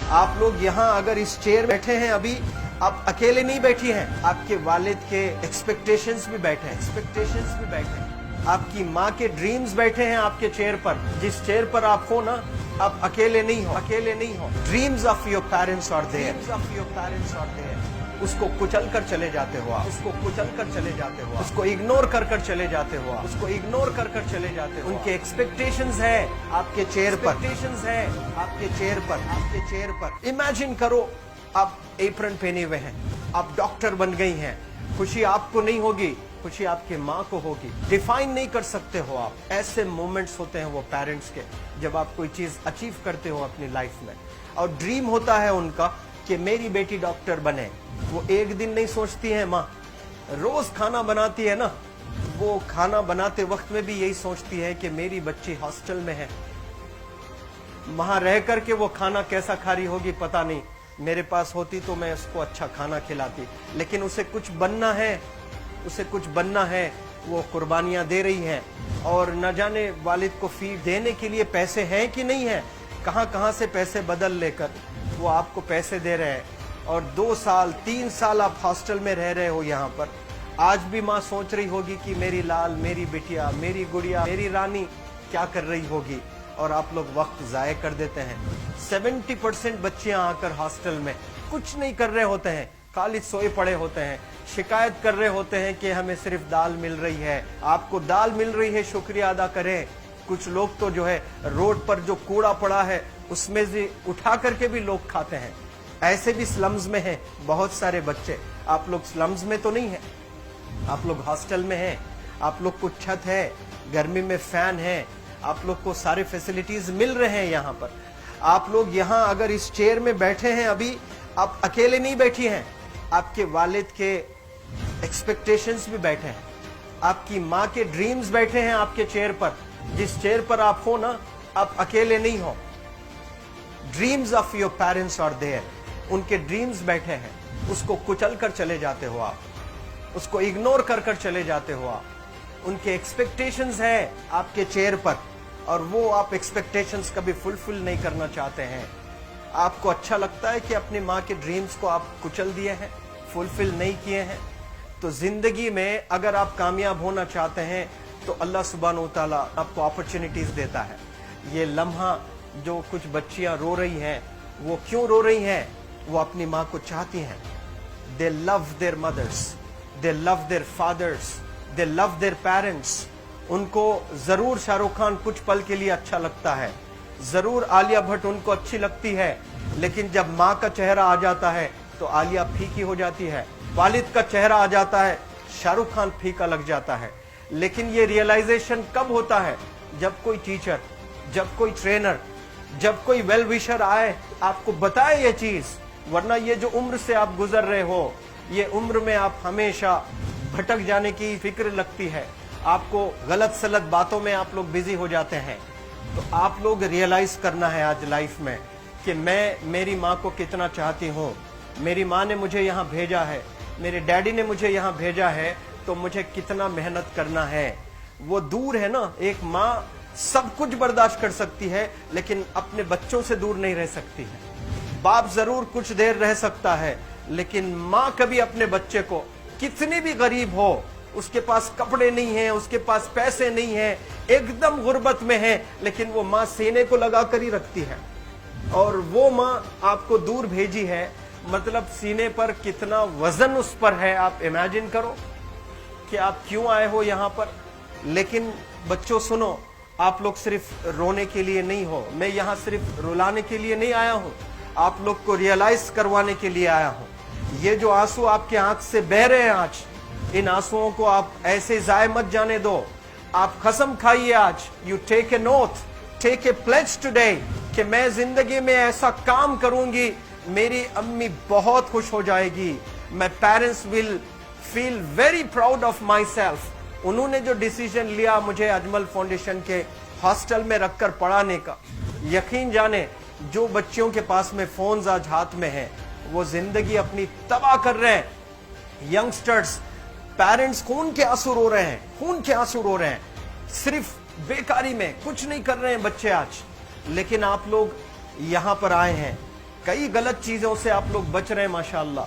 आप लोग यहाँ अगर इस चेयर बैठे हैं अभी, आप अकेले नहीं बैठी हैं, आपके वालिद के एक्सपेक्टेशंस भी बैठे हैं, आपकी माँ के ड्रीम्स बैठे हैं आपके चेयर पर। जिस चेयर पर आप हो ना, आप अकेले नहीं हो। Dreams of your parents are there. उसको कुचल कर चले जाते हो आप, उसको इग्नोर कर चले जाते हो आप, उनके एक्सपेक्टेशंस है आपके चेयर पर। इमेजिन करो आप एप्रन पहने हुए हैं, आप डॉक्टर बन गई हैं, खुशी आपको नहीं होगी, खुशी आपके माँ को होगी। डिफाइन नहीं कर सकते हो आप। ऐसे मोमेंट्स होते हैं वो पेरेंट्स के, जब आप कोई चीज अचीव करते हो अपनी लाइफ में, और ड्रीम होता है उनका कि मेरी बेटी डॉक्टर बने। वो एक दिन नहीं सोचती है माँ, रोज खाना बनाती है ना, वो खाना बनाते वक्त में भी यही सोचती है कि मेरी बच्ची हॉस्टल में है, वहां रह करके वो खाना कैसा खा रही होगी पता नहीं, मेरे पास होती तो मैं उसको अच्छा खाना खिलाती। लेकिन उसे कुछ बनना है, वो कुर्बानियां दे रही हैं, और न जाने वालिद को फीड देने के लिए पैसे हैं कि नहीं है, कहां से पैसे बदल लेकर वो आपको पैसे दे रहे हैं। और 2 साल 3 साल आप हॉस्टल में रह रहे हो यहाँ पर। आज भी माँ सोच रही होगी कि मेरी लाल, मेरी बिटिया, मेरी गुड़िया, मेरी रानी क्या कर रही होगी, और आप लोग वक्त जाये कर देते हैं। 70% बच्चियां आकर हॉस्टल में कुछ नहीं कर रहे होते हैं, खाली सोए पड़े होते हैं, शिकायत कर रहे होते हैं कि हमें सिर्फ दाल मिल रही है। आपको दाल मिल रही है, शुक्रिया अदा करें। कुछ लोग तो जो है रोड पर जो कूड़ा पड़ा है उसमें से उठा करके भी लोग खाते हैं। ऐसे भी स्लम्स में हैं बहुत सारे बच्चे। आप लोग स्लम्स में तो नहीं है, आप लोग हॉस्टल में हैं, आप लोग को छत है, गर्मी में फैन है, आप लोग को सारे फैसिलिटीज मिल रहे हैं यहाँ पर। आप लोग यहाँ अगर इस चेयर में बैठे हैं अभी, आप अकेले नहीं बैठी हैं, आपके वालिद के एक्सपेक्टेशंस भी बैठे हैं, आपकी माँ के ड्रीम्स बैठे हैं आपके चेयर पर। जिस चेयर पर आप हो ना, आप अकेले नहीं हो। Dreams of your parents are there. उनके ड्रीम्स बैठे हैं, उसको कुचल कर चले जाते हो आप, उसको इग्नोर कर चले जाते हो आप। उनके एक्सपेक्टेशंस है आपके चेयर पर, और वो आप एक्सपेक्टेशंस कभी फुलफिल नहीं करना चाहते हैं। आपको अच्छा लगता है कि अपनी माँ के ड्रीम्स को आप कुचल दिए हैं, फुलफिल नहीं किए हैं। तो जिंदगी में अगर आप कामयाब होना चाहते हैं तो अल्लाह सुब्हानहू व तआला आपको अपॉर्चुनिटीज देता है। ये लम्हा जो कुछ बच्चियां रो रही हैं, वो क्यों रो रही हैं? वो अपनी माँ को चाहती हैं। They love their mothers, they love their fathers, they love their parents. उनको जरूर शाहरुख खान कुछ पल के लिए अच्छा लगता है, जरूर आलिया भट्ट उनको अच्छी लगती है, लेकिन जब माँ का चेहरा आ जाता है तो आलिया फीकी हो जाती है। वालिद का चेहरा आ जाता है, शाहरुख खान फीका लग जाता है। लेकिन ये रियलाइजेशन कब होता है? जब कोई टीचर, जब कोई ट्रेनर, जब कोई वेल विशर आए, आपको बताए ये चीज। वरना ये जो उम्र से आप गुजर रहे हो, ये उम्र में आप हमेशा भटक जाने की फिक्र लगती है, आपको गलत सलत बातों में आप लोग बिजी हो जाते हैं। तो आप लोग रियलाइज करना है आज लाइफ में कि मैं मेरी माँ को कितना चाहती हूँ। मेरी माँ ने मुझे यहाँ भेजा है, मेरे डैडी ने मुझे यहाँ भेजा है, तो मुझे कितना मेहनत करना है। वो दूर है ना, एक माँ सब कुछ बर्दाश्त कर सकती है, लेकिन अपने बच्चों से दूर नहीं रह सकती है। बाप जरूर कुछ देर रह सकता है, लेकिन माँ कभी अपने बच्चे को, कितनी भी गरीब हो, उसके पास कपड़े नहीं है, उसके पास पैसे नहीं है, एकदम गुर्बत में है, लेकिन वो माँ सीने को लगा कर ही रखती है। और वो माँ आपको दूर भेजी है, मतलब सीने पर कितना वजन उस पर है। आप इमेजिन करो कि आप क्यों आए हो यहाँ पर। लेकिन बच्चों सुनो, आप लोग सिर्फ रोने के लिए नहीं हो, मैं यहाँ सिर्फ रुलाने के लिए नहीं आया हूँ, आप लोग को रियलाइज करवाने के लिए आया हूँ। ये जो आंसू आपके आंख से बह रहे हैं आज, इन आंसुओं को आप ऐसे जाए मत जाने दो। आप कसम खाइए आज, you take a note, take a pledge today, कि मैं जिंदगी में ऐसा काम करूंगी, मेरी अम्मी बहुत खुश हो जाएगी। My parents will feel very proud of my self. उन्होंने जो डिसीजन लिया मुझे अजमल फाउंडेशन के हॉस्टल में रखकर पढ़ाने का, यकीन जाने जो बच्चियों के पास में फोन्स आज हाथ में हैं, वो जिंदगी अपनी तबाह कर रहे हैं। यंगस्टर्स, पेरेंट्स खून के आंसू रो रहे हैं, खून के आंसू रो रहे हैं, सिर्फ बेकारी में कुछ नहीं कर रहे हैं बच्चे आज। लेकिन आप लोग यहाँ पर आए हैं, कई गलत चीजों से आप लोग बच रहे हैं माशाअल्लाह,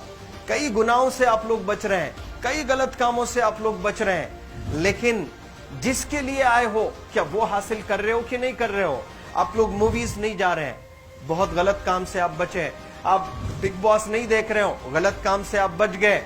कई गुनाहों से आप लोग बच रहे हैं, कई गलत कामों से आप लोग बच रहे हैं, लेकिन जिसके लिए आए हो क्या वो हासिल कर रहे हो कि नहीं कर रहे हो? आप लोग मूवीज नहीं जा रहे हैं, बहुत गलत काम से आप बचे। आप बिग बॉस नहीं देख रहे हो, गलत काम से आप बच गए।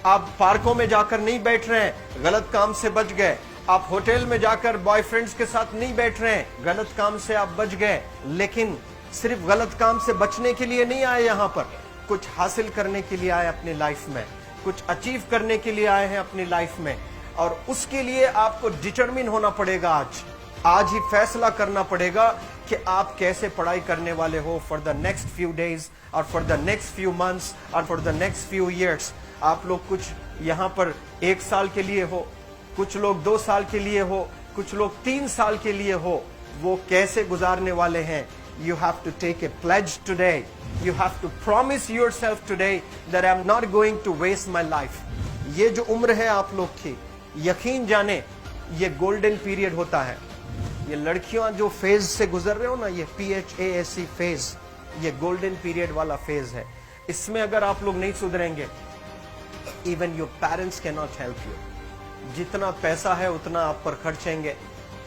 आप पार्कों में जाकर नहीं बैठ रहे हैं, गलत काम से बच गए। आप होटल में जाकर बॉयफ्रेंड्स के साथ नहीं बैठ रहे हैं, गलत काम से आप बच गए। लेकिन सिर्फ गलत काम से बचने के लिए नहीं आए यहाँ पर, कुछ हासिल करने के लिए आए अपनी लाइफ में, कुछ अचीव करने के लिए आए हैं अपनी लाइफ में। और उसके लिए आपको डिटरमिन होना पड़ेगा। आज ही फैसला करना पड़ेगा कि आप कैसे पढ़ाई करने वाले हो for the next few days और for the next few months और for the next few years. आप लोग कुछ यहाँ पर 1 साल के लिए हो, कुछ लोग 2 साल के लिए हो, कुछ लोग 3 साल के लिए हो, वो कैसे गुजारने वाले हैं? You have to take a pledge today. You have to promise yourself today that I'm not going to waste my life. ये जो उम्र है आप लोग की, यकीन जाने ये गोल्डन पीरियड होता है। ये लड़कियां जो फेज से गुजर रहे हो ना, ये PHASE फेज, ये गोल्डन पीरियड वाला फेज है। इसमें अगर आप लोग नहीं सुधरेंगे, even your parents can not help you. जितना पैसा है उतना आप पर खर्चेंगे,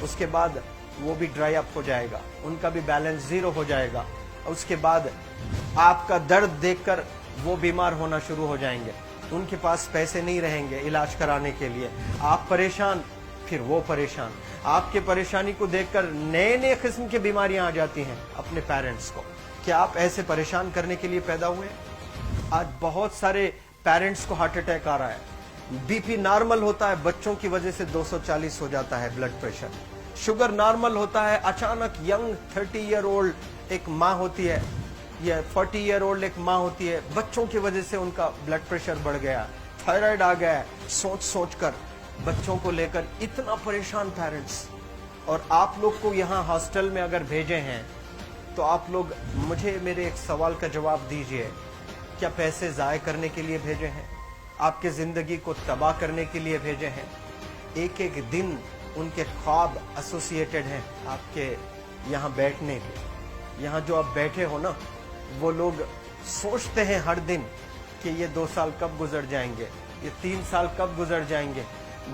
उसके बाद वो भी ड्राई अप हो जाएगा, उनका भी बैलेंस जीरो हो जाएगा। उसके बाद आपका दर्द देखकर वो बीमार होना शुरू हो जाएंगे, उनके पास पैसे नहीं रहेंगे इलाज कराने के लिए। आप परेशान, फिर वो परेशान। आपके परेशानी को देखकर नए नए किस्म की बीमारियां आ जाती हैं अपने पेरेंट्स को। क्या आप ऐसे परेशान करने के लिए पैदा हुए? आज बहुत सारे पेरेंट्स को हार्ट अटैक आ रहा है, बीपी नॉर्मल होता है, बच्चों की वजह से 240 हो जाता है ब्लड प्रेशर। शुगर नॉर्मल होता है, अचानक यंग 30 ईयर ओल्ड एक माँ होती है या 40 ईयर ओल्ड एक माँ होती है, बच्चों की वजह से उनका ब्लड प्रेशर बढ़ गया, थायराइड आ गया। सोच सोच कर बच्चों को लेकर इतना परेशान पेरेंट्स। और आप लोग को यहाँ हॉस्टल में अगर भेजे हैं तो आप लोग मुझे मेरे एक सवाल का जवाब दीजिए, क्या पैसे ज़ाय करने के लिए भेजे हैं? आपके ज़िंदगी को तबाह करने के लिए भेजे हैं? एक एक दिन उनके ख्वाब एसोसिएटेड हैं आपके यहाँ बैठने के। यहाँ जो आप बैठे हो ना, वो लोग सोचते हैं हर दिन कि ये 2 साल कब गुजर जाएंगे, ये 3 साल कब गुजर जाएंगे।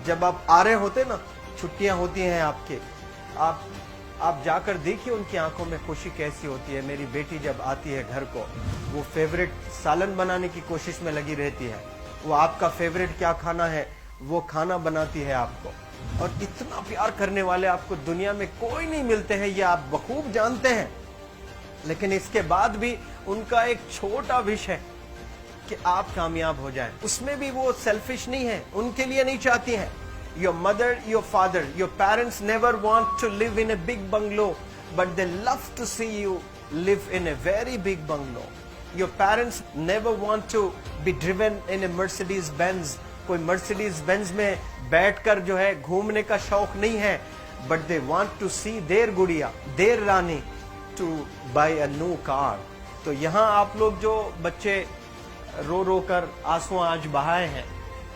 जब आप आ रहे होते ना, छुट्टियां होती हैं आपके, आप जाकर देखिए उनकी आंखों में खुशी कैसी होती है। मेरी बेटी जब आती है घर को, वो फेवरेट सालन बनाने की कोशिश में लगी रहती है। वो आपका फेवरेट क्या खाना है वो खाना बनाती है आपको। और इतना प्यार करने वाले आपको दुनिया में कोई नहीं मिलते हैं, ये आप बखूब जानते हैं। लेकिन इसके बाद भी उनका एक छोटा विश है कि आप कामयाब हो जाएं। उसमें भी वो सेल्फिश नहीं है, उनके लिए नहीं चाहती हैं। Your mother, your father, your parents never want to live in a big bungalow, but they love to see you live in a very big bungalow. Your parents never want to be driven in a Mercedes Benz. कोई Mercedes Benz में बैठकर जो है घूमने का शौक नहीं है, but they want to see their गुड़िया, their Rani to buy a new car. तो यहाँ आप लोग जो बच्चे रो रो कर आंसू आज बहाए हैं,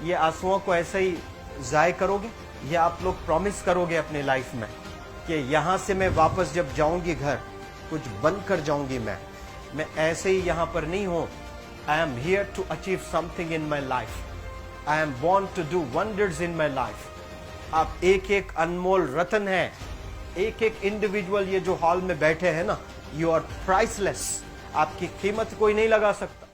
ये आंसुओं को ऐसे ही ज़ाय करोगे या आप लोग प्रॉमिस करोगे अपने लाइफ में कि यहाँ से मैं वापस जब जाऊंगी घर, कुछ बन कर जाऊंगी। मैं ऐसे ही यहाँ पर नहीं हूँ। I am here to achieve something in my life. I am born to do wonders in my life. आप एक एक अनमोल रतन है, एक एक इंडिविजुअल ये जो हॉल में बैठे हैं ना, यू आर प्राइसलेस। आपकी कीमत कोई नहीं लगा सकता।